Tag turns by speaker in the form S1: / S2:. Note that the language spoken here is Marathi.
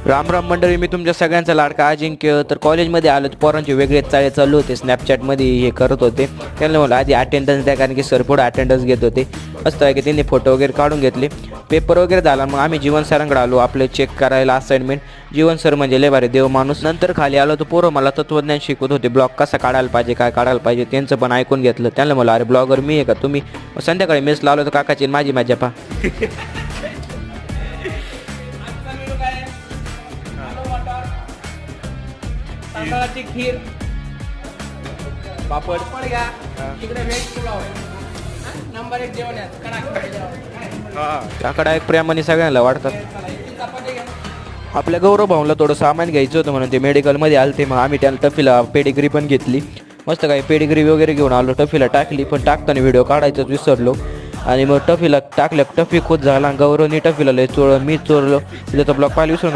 S1: राम राम मंडळी, मी तुमच्या सगळ्यांचा लाडका अजिंक्य. तर कॉलेजमध्ये आलो तर पोरांचे वेगळे चाळे चालू होते, स्नॅपचॅटमध्ये हे करत होते. त्यांना म्हणलं आधी अटेंडन्स द्या, कारण की सर पुढे अटेंडन्स घेत होते. मस्त आहे की त्यांनी फोटो वगैरे काढून घेतले. पेपर वगैरे झाला, मग आम्ही जीवन सरांकडे आलो आपले चेक करायला असाइनमेंट. जीवन सर म्हणजे लय भारी देव माणूस. नंतर खाली आलो तर पोरं मला तत्वज्ञान शिकवत होते, ब्लॉग कसा काढायला पाहिजे, काय काढायला पाहिजे. त्यांचं पण ऐकून घेतलं. त्यांना म्हणलं अरे ब्लॉगर मी आहे का तुम्ही. संध्याकाळी मेस लावलं तर काकाची माझी मजा पा.
S2: तांदळाची खीर,
S1: पापड
S2: घ्या. इकडे व्हेज पुलाव आहे. नंबर 1 जेवण आहे. कडाक
S1: काकडा एक प्रेमाने सगळ्यांना वाटतात.
S2: चपाती घ्या.
S1: आपल्या गौरव भाऊला थोडं सामान घ्यायचं होतं म्हणून ते मेडिकलमध्ये आलते. मग आम्ही त्याला टफीला पेडिग्री पण घेतली. मस्त काही पेडिग्री वगैरे घेऊन आलो. टफीला टाकली, पण टाकताना व्हिडिओ काढायचंच विसरलो. आणि मग टफीला टाकल्या, टफी खूप झाला. गौरवनी टफीला लय चोरलं, मी चोरलो. त्याचा ब्लॉग पाहिला विसरून